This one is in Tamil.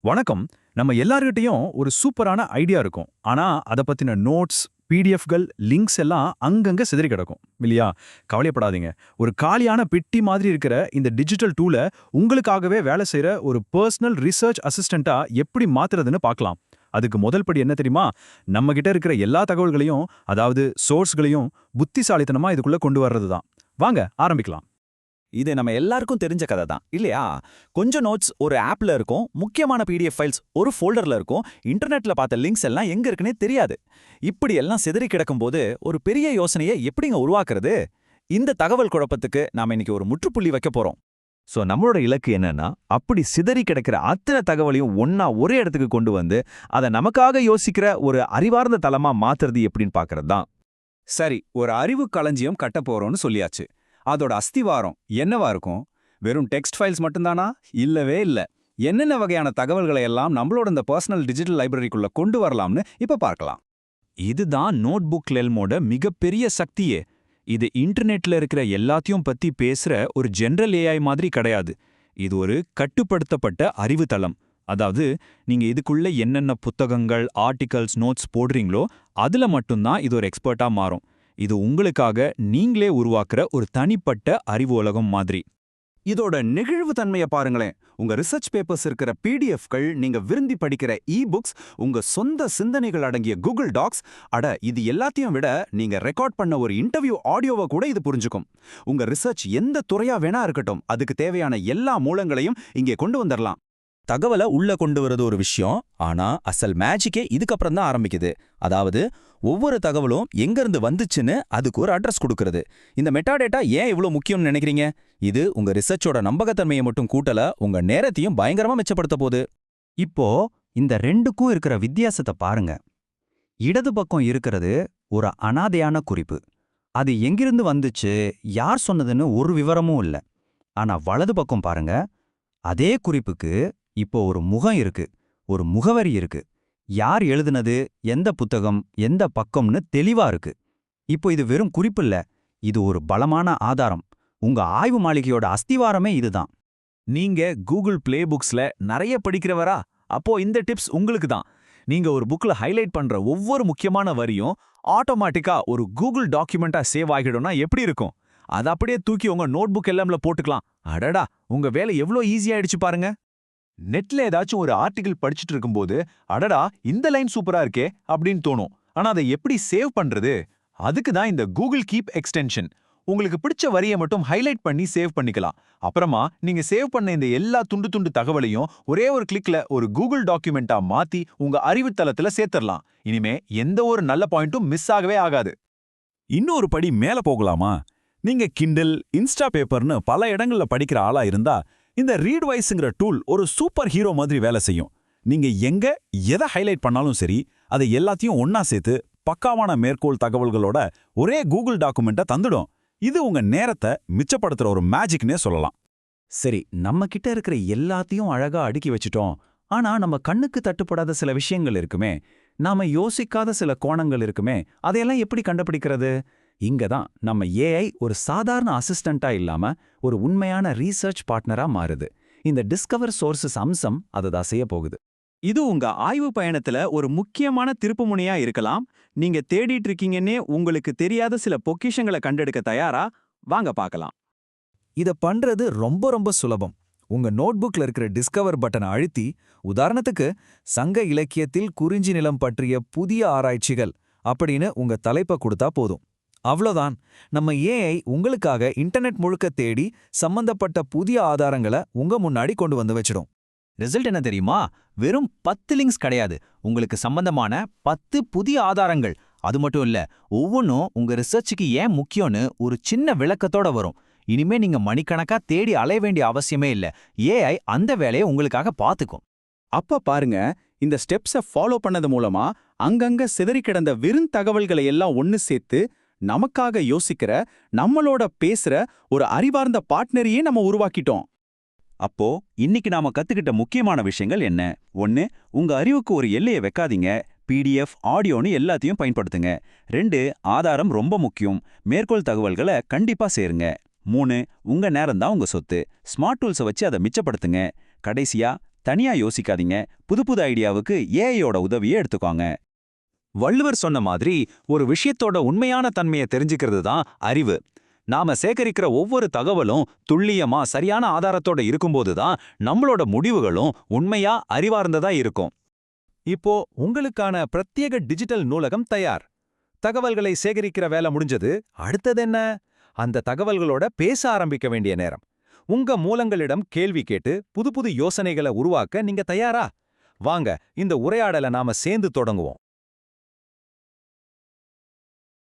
வணக்கம். நம்ம எல்லார்கிட்டயும் ஒரு சூப்பரான ஐடியா இருக்கும். ஆனா, அத பத்தின நோட்ஸ், பிடிஎஃப்கள், லிங்க்ஸ் எல்லாம் அங்கங்க சிதறி கிடக்கும். இல்லையா? கவலைப்படாதீங்க. ஒரு காலியான பெட்டி மாதிரி இருக்கிற இந்த டிஜிட்டல் டூல உங்களுக்காகவே வேலை செய்ற ஒரு பர்சனல் ரிசர்ச் அசிஸ்டன்ட்டா எப்படி மாத்துறதுன்னு பார்க்கலாம். அதுக்கு முதல் படி என்ன தெரியுமா? நம்ம கிட்ட இருக்கிற எல்லா தகவல்களையும், அதாவது சோர்ஸ்களையும் புத்திசாலித்தனமா இதுக்குள்ள கொண்டு வர்றது தான். வாங்க ஆரம்பிக்கலாம். இது நம்ம எல்லாருக்கும் தெரிஞ்ச கதை தான் இல்லையா? கொஞ்சம் நோட்ஸ் ஒரு ஆப்ல இருக்கும், முக்கியமான பிடிஎஃப் ஃபைல்ஸ் ஒரு ஃபோல்டர்ல இருக்கும், இன்டர்நெட்ல பார்த்த லிங்க்ஸ் எல்லாம் எங்க இருக்குன்னே தெரியாது. இப்படி எல்லாம் சிதறி கிடக்கும்போது ஒரு பெரிய யோசனையை எப்படிங்க உருவாக்குறது? இந்த தகவல் குழப்பத்துக்கு நாம இன்னைக்கு ஒரு முற்றுப்புள்ளி வைக்க போறோம். நம்மளோட இலக்கு என்னன்னா, அப்படி சிதறி கிடக்கிற அத்தனை தகவலையும் ஒண்ணா ஒரே இடத்துக்கு கொண்டு வந்து, அதை நமக்காக யோசிக்கிற ஒரு அறிவார்ந்த தளமா மாத்துறது எப்படின்னு பார்க்கறது தான். சரி, ஒரு அறிவு களஞ்சியம் கட்ட போறோம்னு சொல்லியாச்சு. அதோட அஸ்திவாரம் என்னவா இருக்கும்? வெறும் டெக்ஸ்ட் ஃபைல்ஸ் மட்டும்தானா? இல்லவே இல்ல. என்னென்ன வகையான தகவல்களை எல்லாம் நம்மளோட இந்த பர்சனல் டிஜிட்டல் லைப்ரரிக்குள்ள கொண்டு வரலாம்னு இப்ப பார்க்கலாம். இதுதான் நோட்புக் லெல்மோட மிகப்பெரிய சக்தியே. இது இன்டர்நெட்ல இருக்கிற எல்லாத்தையும் பத்தி பேசுற ஒரு ஜெனரல் ஏஐ மாதிரி கிடையாது. இது ஒரு கட்டுப்படுத்தப்பட்ட அறிவு தளம். அதாவது, நீங்க இதுக்குள்ள என்னென்ன புத்தகங்கள், ஆர்டிகல்ஸ், நோட்ஸ் போடுறீங்களோ அதுல மட்டும்தான் இது ஒரு எக்ஸ்பர்ட்டா மாறும். இது உங்களுக்காக நீங்களே உருவாக்குற ஒரு தனிப்பட்ட அறிவு உலகம் மாதிரி. இதோட நெகிழ்வு தன்மையை பாருங்களேன். உங்க ரிசர்ச் பேப்பர்ஸ் இருக்கிற பிடிஎஃப்கள், நீங்க விரும்பி படிக்கிற புக்ஸ், உங்க சொந்த சிந்தனைகள் அடங்கிய கூகுள் டாக்ஸ், இது எல்லாத்தையும் விட நீங்க ரெக்கார்ட் பண்ண ஒரு இன்டர்வியூ ஆடியோவை கூட இது புரிஞ்சுக்கும். உங்க ரிசர்ச் எந்த துறையா வேணா இருக்கட்டும், அதுக்கு தேவையான எல்லா மூலங்களையும் இங்கே கொண்டு வந்துடலாம். தகவலை உள்ள கொண்டு வரது ஒரு விஷயம், ஆனா அசல் மேஜிக்கே இதுக்கப்புறம் தான் ஆரம்பிக்குது. அதாவது, ஒவ்வொரு தகவலும் எங்கிருந்து வந்துச்சுன்னு அதுக்கு ஒரு அட்ரஸ் கொடுக்கறது. இந்த மெட்டாடேட்டா ஏன் இவ்வளவு முக்கியம்னு நினைக்கிறீங்க? இது உங்க ரிசர்ச்சோட நம்பகத்தன்மையை மட்டும் கூட்டல, உங்க நேரத்தையும் பயங்கரமா மிச்சப்படுத்த போகுது. இப்போ இந்த ரெண்டுக்கும் இருக்கிற வித்தியாசத்தை பாருங்க. இடது பக்கம் இருக்கிறது ஒரு அனாதையான குறிப்பு. அது எங்கிருந்து வந்துச்சு, யார் சொன்னதுன்னு ஒரு விவரமும் இல்ல. ஆனா வலது பக்கம் பாருங்க. அதே குறிப்புக்கு இப்போ ஒரு முகம் இருக்கு, ஒரு முகவரி இருக்கு. யார் எழுதுனது, எந்த புத்தகம், எந்த பக்கம்னு தெளிவா இருக்கு. இப்போ இது வெறும் குறிப்பில்ல, இது ஒரு பலமான ஆதாரம். உங்க ஆய்வு மாளிகையோட அஸ்திவாரமே இதுதான். நீங்க கூகுள் பிளே புக்ஸ்ல நிறைய படிக்கிறவரா? அப்போ இந்த டிப்ஸ் உங்களுக்கு தான். நீங்க ஒரு புக்ல ஹைலைட் பண்ற ஒவ்வொரு முக்கியமான வரியும் ஆட்டோமேட்டிக்கா ஒரு கூகுள் டாக்குமெண்டா சேவ் ஆகிடும்னா எப்படி இருக்கும்? அதை அப்படியே தூக்கி உங்க நோட்புக் எல்லாம்ல போட்டுக்கலாம். அடடா, உங்க வேலை எவ்வளோ ஈஸியாயிடுச்சு பாருங்க. நெட்ல ஏதாச்சும் ஒரு ஆர்டிகிள் படிச்சுட்டு இருக்கும்போது, அடடா இந்த லைன் சூப்பரா இருக்கே அப்படின்னு தோணும். ஆனா அதை எப்படி சேவ் பண்றது? அதுக்கு தான் இந்த கூகுள் கீப் எக்ஸ்டென்ஷன். உங்களுக்கு பிடிச்ச வரியை மட்டும் ஹைலைட் பண்ணி சேவ் பண்ணிக்கலாம். அப்புறமா நீங்க சேவ் பண்ண இந்த எல்லா துண்டு துண்டு தகவலையும் ஒரே ஒரு கிளிக்ல ஒரு கூகுள் டாக்குமெண்டா மாத்தி உங்க அறிவுத்தளத்துல சேர்த்துடலாம். இனிமே எந்த ஒரு நல்ல பாயிண்ட்டும் மிஸ் ஆகவே ஆகாது. இன்னொரு படி மேல போகலாமா? நீங்க கிண்டில், இன்ஸ்டா பேப்பர்னு பல இடங்கள்ல படிக்கிற ஆளா இருந்தா, இந்த ரீட்வைஸ்ங்கிற டூல் ஒரு சூப்பர் ஹீரோ மாதிரி வேலை செய்யும். நீங்க எங்க எதை ஹைலைட் பண்ணாலும் சரி, அதை எல்லாத்தையும் ஒன்னா சேர்த்து பக்காவான மேற்கோள் தகவல்களோட ஒரே கூகுள் டாக்குமெண்ட்டை தந்துடும். இது உங்க நேரத்தை மிச்சப்படுத்துற ஒரு மேஜிக்னே சொல்லலாம். சரி, நம்ம கிட்ட இருக்கிற எல்லாத்தையும் அழகா அடுக்கி வச்சுட்டோம். ஆனா நம்ம கண்ணுக்கு தட்டுப்படாத சில விஷயங்கள் இருக்குமே, நாம யோசிக்காத சில கோணங்கள் இருக்குமே, அதையெல்லாம் எப்படி கண்டுபிடிக்கிறது? இங்க தான் நம்ம ஏஐ ஒரு சாதாரண அசிஸ்டண்டா இல்லாம ஒரு உண்மையான ரீசர்ச் பார்ட்னரா மாறுது. இந்த டிஸ்கவர் சோர்சஸ் அம்சம் அதுதான் செய்ய போகுது. இது உங்க ஆய்வு பயணத்துல ஒரு முக்கியமான திருப்புமுனையா இருக்கலாம். நீங்க தேடிட்டு இருக்கீங்கன்னே உங்களுக்கு தெரியாத சில பொக்கிஷங்களை கண்டெடுக்க தயாரா? வாங்க பார்க்கலாம். இத பண்றது ரொம்ப ரொம்ப சுலபம். உங்க நோட்புக்ல இருக்கிற டிஸ்கவர் பட்டனை அழுத்தி, உதாரணத்துக்கு சங்க இலக்கியத்தில் குறிஞ்சி நிலம் பற்றிய புதிய ஆராய்ச்சிகள் அப்படின்னு உங்க தலைப்பை கொடுத்தா போதும். அவ்வளோதான். நம்ம ஏஐ உங்களுக்காக இன்டர்நெட் முழுக்க தேடி சம்பந்தப்பட்ட புதிய ஆதாரங்களை உங்க முன்னாடி கொண்டு வந்து வச்சிடும். ரிசல்ட் என்ன தெரியுமா? வெறும் 10 லிங்க்ஸ் கிடையாது, உங்களுக்கு சம்பந்தமான 10 புதிய ஆதாரங்கள். அது மட்டும் இல்ல, ஒவ்வொன்றும் உங்க ரிசர்ச்சுக்கு ஏன் முக்கியம்னு ஒரு சின்ன விளக்கத்தோட வரும். இனிமே நீங்க மணிக்கணக்கா தேடி அலைய வேண்டிய அவசியமே இல்ல. ஏஐ அந்த வேலையை உங்களுக்காக பார்த்துக்கும். அப்ப பாருங்க, இந்த ஸ்டெப்ஸை ஃபாலோ பண்ணது மூலமா அங்கங்க சிதறி கிடந்த தகவல்களை எல்லாம் ஒன்னு சேர்த்து நமக்காக யோசிக்கிற, நம்மளோட பேசுற ஒரு அறிவார்ந்த பார்ட்னரையே நம்ம உருவாக்கிட்டோம். அப்போ இன்னைக்கு நாம கத்துக்கிட்ட முக்கியமான விஷயங்கள் என்ன? 1. உங்க அறிவுக்கு ஒரு எல்லையை வைக்காதீங்க. பிடிஎஃப், ஆடியோன்னு எல்லாத்தையும் பயன்படுத்துங்க. 2. ஆதாரம் ரொம்ப முக்கியம். மேற்கோள் தகவல்களை கண்டிப்பா சேருங்க. 3. உங்க நேரம் தான் உங்க சொத்து. ஸ்மார்ட் டூல்ஸை வச்சு அதை மிச்சப்படுத்துங்க. கடைசியா, தனியா யோசிக்காதீங்க, புது புது ஐடியாவுக்கு ஏஐயோட உதவியை எடுத்துக்கோங்க. வள்ளுவர் சொன்ன மாதிரி ஒரு விஷயத்தோட உண்மையான தன்மையை தெரிஞ்சுக்கிறது தான் அறிவு. நாம சேகரிக்கிற ஒவ்வொரு தகவலும் துல்லியமா சரியான ஆதாரத்தோட இருக்கும்போது தான் நம்மளோட முடிவுகளும் உண்மையா அறிவார்ந்ததா இருக்கும். இப்போ உங்களுக்கான பிரத்யேக டிஜிட்டல் நூலகம் தயார். தகவல்களை சேகரிக்கிற வேலை முடிஞ்சது. அடுத்தது என்ன? அந்த தகவல்களோட பேச ஆரம்பிக்க வேண்டிய நேரம். உங்க மூலங்களிடம் கேள்வி கேட்டு புது புது யோசனைகளை உருவாக்க நீங்க தயாரா? வாங்க இந்த உரையாடலை நாம சேர்ந்து தொடங்குவோம்.